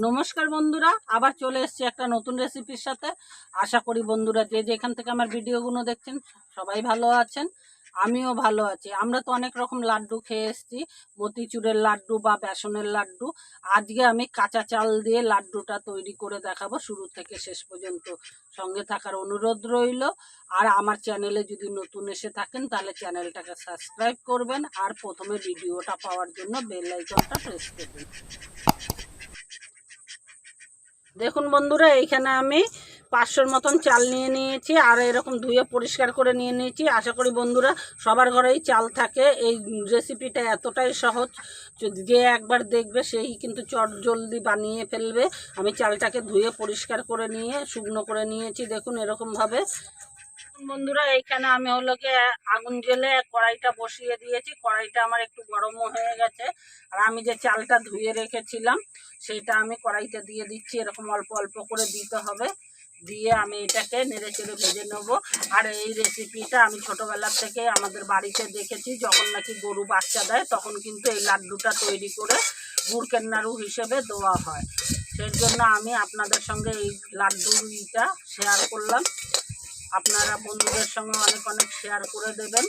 নমস্কার বন্ধুরা, আবার চলে এসেছি একটা নতুন রেসিপির সাথে। আশা করি বন্ধুরা যে যেখান থেকে আমার ভিডিওগুলো দেখছেন সবাই ভালো আছেন, আমিও ভালো আছি। আমরা তো অনেক রকম লাড্ডু খেয়ে এসেছি, মতিচুরের লাড্ডু বা বেসনের লাড্ডু। আজকে আমি কাঁচা চাল দিয়ে লাড্ডুটা তৈরি করে দেখাবো শুরু থেকে শেষ পর্যন্ত। সঙ্গে থাকার অনুরোধ রইল। আর আমার চ্যানেলে যদি নতুন এসে থাকেন তাহলে চ্যানেলটাকে সাবস্ক্রাইব করবেন, আর প্রথমে ভিডিওটা পাওয়ার জন্য বেল আইকনটা প্রেস করবেন। দেখুন বন্ধুরা, এইখানে আমি 500-র মতন চাল নিয়ে নিয়েছি, আর এরকম ধুয়ে পরিষ্কার করে নিয়ে নিয়েছি। আশা করি বন্ধুরা সবার ঘরেই চাল থাকে। এই রেসিপিটা এতটাই সহজ, যে একবার দেখবে সেই কিন্তু চট জলদি বানিয়ে ফেলবে। আমি চালটাকে ধুয়ে পরিষ্কার করে নিয়ে শুকনো করে নিয়েছি। দেখুন এরকমভাবে। বন্ধুরা এইখানে আমি হলো গিয়ে আগুন জ্বেলে কড়াইটা বসিয়ে দিয়েছি। কড়াইটা আমার একটু গরমও হয়ে গেছে, আর আমি যে চালটা ধুয়ে রেখেছিলাম সেটা আমি কড়াইতে দিয়ে দিচ্ছি। এরকম অল্প অল্প করে দিতে হবে, দিয়ে আমি এটাকে নেড়ে চেড়ে ভেজে নেবো। আর এই রেসিপিটা আমি ছোটোবেলার থেকে আমাদের বাড়িতে দেখেছি, যখন নাকি গরু বাচ্চা দেয় তখন কিন্তু এই লাড্ডুটা তৈরি করে গুড়কের নাড়ু হিসেবে দেওয়া হয়। সেই জন্য আমি আপনাদের সঙ্গে এই লাড্ডুটা শেয়ার করলাম। আপনারা বন্ধুদের সঙ্গে অনেক অনেক শেয়ার করে দেবেন।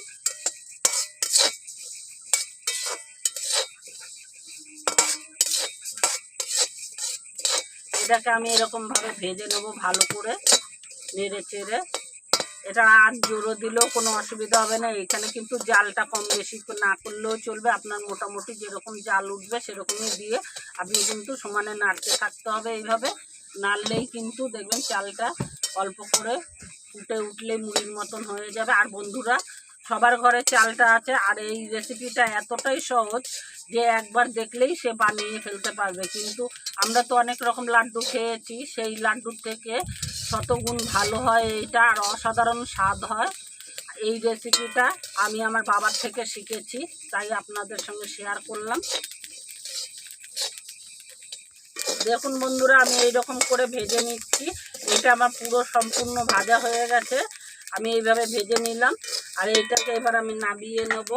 এটাকে আমি এরকমভাবে ভেজে নেব ভালো করে নেড়ে চেড়ে। এটা আর জোরও দিলেও কোনো অসুবিধা হবে না। এখানে কিন্তু জালটা কম বেশি না করলেও চলবে। আপনার মোটামুটি যেরকম জাল উঠবে সেরকমই দিয়ে আপনি কিন্তু সমানে নাড়তে থাকতে হবে। এইভাবে নাড়লেই কিন্তু দেখবেন চালটা অল্প করে ফুটে উঠলে মুড়ির মতন হয়ে যাবে। আর বন্ধুরা সবার ঘরে চালটা আছে, আর এই রেসিপিটা এতটাই সহজ যে একবার দেখলেই সে বানিয়ে ফেলতে পারবে। কিন্তু আমরা তো অনেক রকম লাড্ডু খেয়েছি, সেই লাড্ডুর থেকে শতগুণ ভালো হয় এইটা, আর অসাধারণ স্বাদ হয়। এই রেসিপিটা আমি আমার বাবার থেকে শিখেছি, তাই আপনাদের সঙ্গে শেয়ার করলাম। দেখুন বন্ধুরা, আমি এইরকম করে ভেজে নিচ্ছি। এটা আমার পুরো সম্পূর্ণ ভাজা হয়ে গেছে। আমি এইভাবে ভেজে নিলাম, আর এইটাকে এবার আমি নামিয়ে নেব।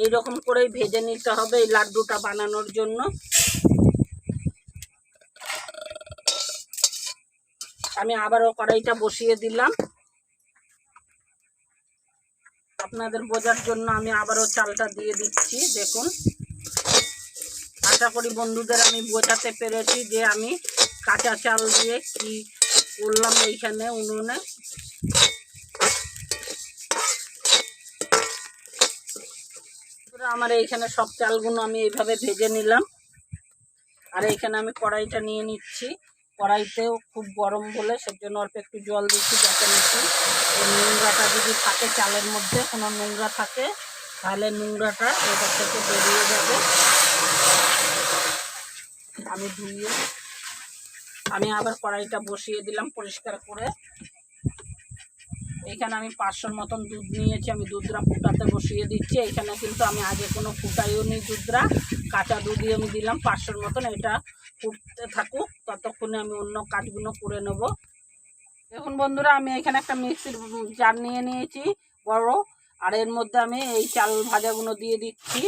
এইরকম করেই ভেজে নিতে হবে এই লাড্ডুটা বানানোর জন্য। আমি আবারও কড়াইটা বসিয়ে দিলাম আপনাদের বোঝার জন্য। আমি আবারও চালটা দিয়ে দিচ্ছি। দেখুন, আশা করি বন্ধুদের আমি বোঝাতে পেরেছি যে আমি কাঁচা চাল দিয়ে কি করলাম এইখানে উনুনে। আমার এইখানে সব চালগুলো আমি এইভাবে ভেজে নিলাম, আর এইখানে আমি কড়াইটা নিয়ে নিচ্ছি। কড়াইতেও খুব গরম বলে সেজন্য অল্প একটু জল দিচ্ছি, যাতে নাকি এই নোংরাটা যদি থাকে চালের মধ্যে কোনো নোংরা থাকে তাহলে নোংরাটা এটা থেকে বেরিয়ে যাবে। আমি আবার কড়াইটা বসিয়ে দিলাম পরিষ্কার করে। এইখানে আমি 500-র মতন দুধ নিয়েছি, আমি দুধটা ফুটাতে বসিয়ে দিচ্ছি। এইখানে কিন্তু আমি আগে কোনো ফুটাইও নি দুধটা, কাঁচা দুধই আমি দিলাম 500-র মতন। এটা ফুটতে থাকুক, ততক্ষণে আমি অন্য কাজগুলো করে নেব। দেখুন বন্ধুরা, আমি এখানে একটা মিক্সির জার নিয়ে নিয়েছি বড়, আর এর মধ্যে আমি এই চাল ভাজাগুলো দিয়ে দিচ্ছি।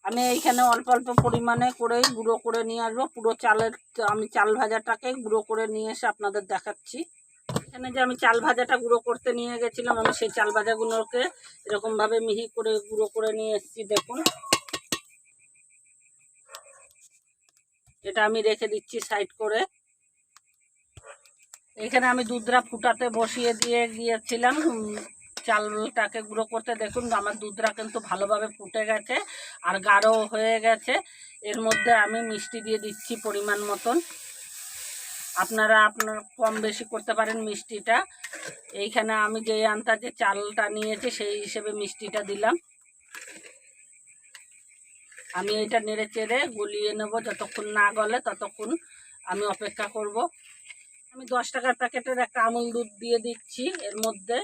আমি এইখানে অল্প অল্প পরিমাণে করেই গুঁড়ো করে নিয়ে আসবো। পুরো চালের আমি চাল ভাজাটাকে গুঁড়ো করে নিয়ে এসে আপনাদের দেখাচ্ছি। এখানে যে আমি চাল ভাজাটা গুঁড়ো করতে নিয়ে গেছিলাম, আমি সেই চাল ভাজাগুলোকে এরকমভাবে মিহি করে গুঁড়ো করে নিয়ে এসেছি। দেখুন, এটা আমি রেখে দিচ্ছি সাইড করে। এখানে আমি দুধটা ফুটাতে বসিয়ে দিয়ে গিয়েছিলাম চালটাকে গুঁড়ো করতে। দেখুন আমার দুধটা কিন্তু ভালোভাবে ফুটে গেছে আর গাঢ় হয়ে গেছে। এর মধ্যে আমি মিষ্টি দিয়ে দিচ্ছি পরিমাণ মতন। আপনারা আপনার কম বেশি করতে পারেন মিষ্টিটা। এইখানে আমি যে আন্দাজে চালটা নিয়েছি সেই হিসেবে মিষ্টিটা দিলাম। আমি এটা নেড়ে চেড়ে গলিয়ে নেব, যতক্ষণ না গলে ততক্ষণ আমি অপেক্ষা করব। আমি 10 টাকার প্যাকেটের একটা আমুল দুধ দিয়ে দিচ্ছি এর মধ্যে।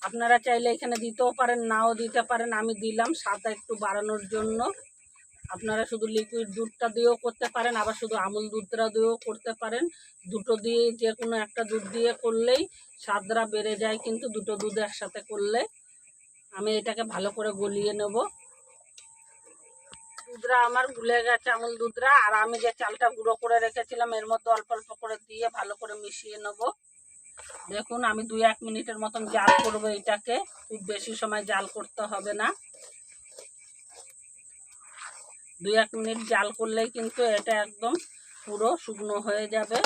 আপনারা চাইলে এখানে দিতেও পারেন, নাও দিতে পারেন। আমি দিলাম স্বাদটা একটু বাড়ানোর জন্য। আপনারা শুধু লিকুইড দুধটা দিয়েও করতে পারেন, আবার শুধু আমুল দুধটা দিয়েও করতে পারেন। দুটো দিয়ে যে কোনো একটা দুধ দিয়ে করলেই স্বাদটা বেড়ে যায়, কিন্তু দুটো দুধ একসাথে করলে। আমি এটাকে ভালো করে গলিয়ে নেব। দুধরা আমার গুলে গেছে, আমুল দুধরা। আর আমি যে চালটা গুঁড়ো করে রেখেছিলাম এর মধ্যে অল্প অল্প করে দিয়ে ভালো করে মিশিয়ে নেব। দেখুন আমি 2-1 মিনিটের মতন জাল করব এটাকে, খুব বেশি সময় জাল করতে হবে না। 2-1 মিনিট জাল করলেই কিন্তু এটা একদম পুরো শুকনো হয়ে যাবে।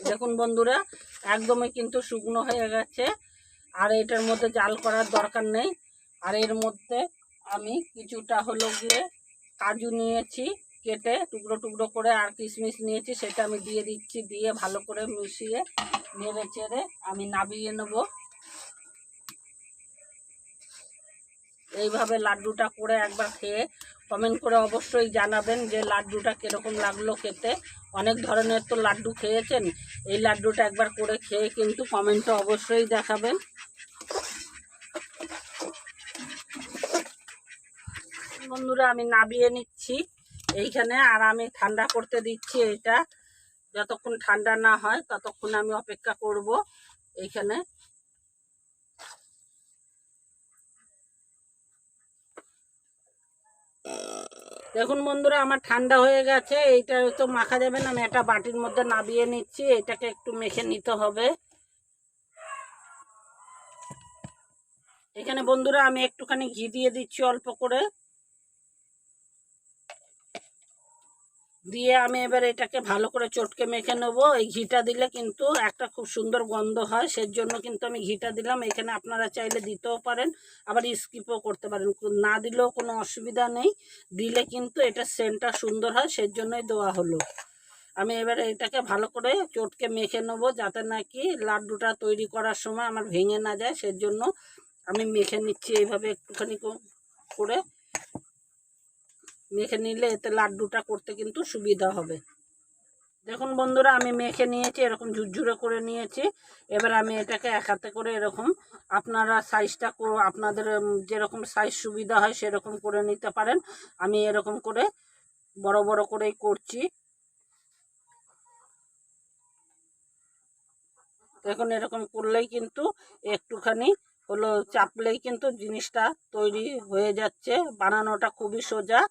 দেখুন বন্ধুরা একদমই কিন্তু শুকনো হয়ে গেছে, আর এটার মধ্যে জাল করার দরকার নেই। আর এর মধ্যে আমি কিছুটা হলো গিয়ে কাজু নিয়েছি কেটে টুকরো টুকরো করে, আর কিশমিশ নিয়েছি সেটা আমি দিয়ে দিচ্ছি। দিয়ে ভালো করে মিশিয়ে নেড়ে চেড়ে আমি নামিয়ে নেব। এইভাবে লাড্ডুটা করে একবার খেয়ে কমেন্ট করে অবশ্যই জানাবেন যে লাড্ডুটা কীরকম লাগলো খেতে। অনেক ধরনের তো লাড্ডু খেয়েছেন, এই লাড্ডুটা একবার করে খেয়ে কিন্তু কমেন্টে অবশ্যই দেখাবেন। বন্ধুরা আমি নামিয়ে নিচ্ছি এইখানে, আর আমি ঠান্ডা করতে দিচ্ছি। এটা যতক্ষণ ঠান্ডা না হয় ততক্ষণ আমি অপেক্ষা করব এইখানে। দেখুন বন্ধুরা আমার ঠান্ডা হয়ে গেছে, এইটা তো মাখা যাবে না। আমি একটা বাটির মধ্যে নামিয়ে নিচ্ছি, এটাকে একটু মেখে নিতে হবে। এখানে বন্ধুরা আমি একটুখানি ঘি দিয়ে দিচ্ছি অল্প করে, দিয়ে আমি এবার এটাকে ভালো করে চটকে মেখে নেব। এই ঘিটা দিলে কিন্তু একটা খুব সুন্দর গন্ধ হয়, সেজন্য কিন্তু আমি ঘিটা দিলাম। এখানে আপনারা চাইলে দিতেও পারেন, আবার স্কিপও করতে পারেন, না দিলেও কোনো অসুবিধা নেই। দিলে কিন্তু এটা সেন্টটা সুন্দর হয়, সেজন্যই দেওয়া হলো। আমি এবারে এটাকে ভালো করে চটকে মেখে নেব, যাতে নাকি লাড্ডুটা তৈরি করার সময় আমার ভেঙে না যায়। সেজন্য আমি মেখে নিচ্ছি এইভাবে একটুখানি করে। মেখে নিলে এতে লাড্ডুটা করতে কিন্তু সুবিধা হবে। দেখুন বন্ধুরা আমি মেখে নিয়েছি, এরকম ঝুরঝুরে করে নিয়েছি। এবার আমি এটাকে এক হাতে করে এরকম, আপনারা সাইজটা আপনাদের যেরকম সাইজ সুবিধা হয় সেরকম করে নিতে পারেন। আমি এরকম করে বড় বড় করেই করছি। দেখুন এরকম করলেই কিন্তু একটুখানি হলো চাপলেই কিন্তু জিনিসটা তৈরি হয়ে যাচ্ছে। বানানোটা খুবই সোজা,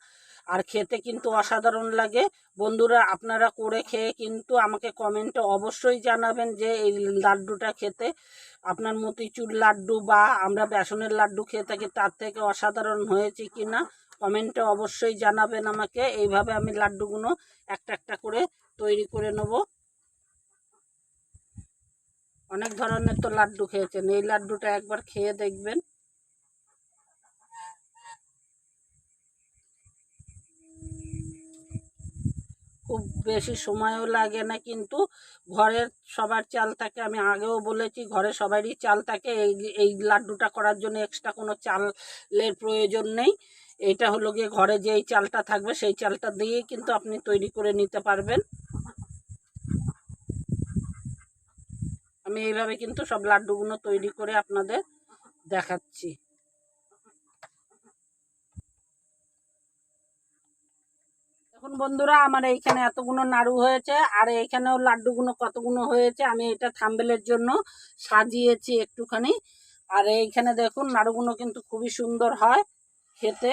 আর খেতে কিন্তু অসাধারণ লাগে। বন্ধুরা আপনারা করে খেয়ে কিন্তু আমাকে কমেন্টে অবশ্যই জানাবেন যে এই লাড্ডুটা খেতে আপনার মতিচুর লাড্ডু বা আমরা বেসনের লাড্ডু খেয়ে থাকি তার থেকে অসাধারণ হয়েছে কি না। কমেন্টে অবশ্যই জানাবেন আমাকে। এইভাবে আমি লাড্ডুগুলো একটা একটা করে তৈরি করে নেব। অনেক ধরনের তো লাড্ডু খেয়েছেন, এই লাড্ডুটা একবার খেয়ে দেখবেন। খুব বেশি সময়ও লাগে না, কিন্তু ঘরের সবার চাল থাকে। আমি আগেও বলেছি ঘরে সবারই চাল থাকে, এই লাড্ডুটা করার জন্য এক্সট্রা কোনো চালের প্রয়োজন নেই। এটা হলো গিয়ে ঘরে যেই চালটা থাকবে সেই চালটা দিয়েই কিন্তু আপনি তৈরি করে নিতে পারবেন। আমি এইভাবে কিন্তু সব লাড্ডুগুলো তৈরি করে আপনাদের দেখাচ্ছি। এখন বন্ধুরা আমার এইখানে এতগুলো নাড়ু হয়েছে, আর এইখানেও লাড্ডুগুলো কতগুলো হয়েছে আমি এটা থাম্বনেলের জন্য সাজিয়েছি একটুখানি। আর এইখানে দেখুন নাড়ুগুলো কিন্তু খুবই সুন্দর হয় খেতে।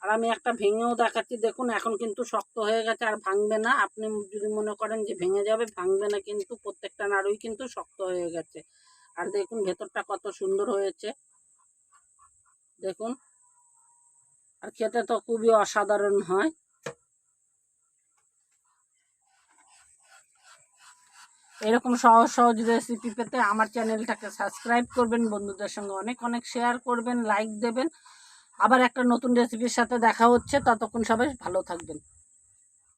আর আমি একটা ভেঙেও দেখাচ্ছি, দেখুন এখন কিন্তু শক্ত হয়ে গেছে, আর ভাঙবে না। আপনি যদি মনে করেন যে ভেঙে যাবে, ভাঙবে না, কিন্তু প্রত্যেকটা নাড়ুই কিন্তু শক্ত হয়ে গেছে। আর দেখুন ভেতরটা কত সুন্দর হয়েছে দেখুন, আর খেতে তো খুবই অসাধারণ হয়। এরকম সহজ সহজ রেসিপি পেতে আমার চ্যানেলটাকে সাবস্ক্রাইব করবেন, বন্ধুদের সঙ্গে অনেক অনেক শেয়ার করবেন, লাইক দেবেন। আবার একটা নতুন রেসিপির সাথে দেখা হচ্ছে, ততক্ষণ সবাই ভালো থাকবেন।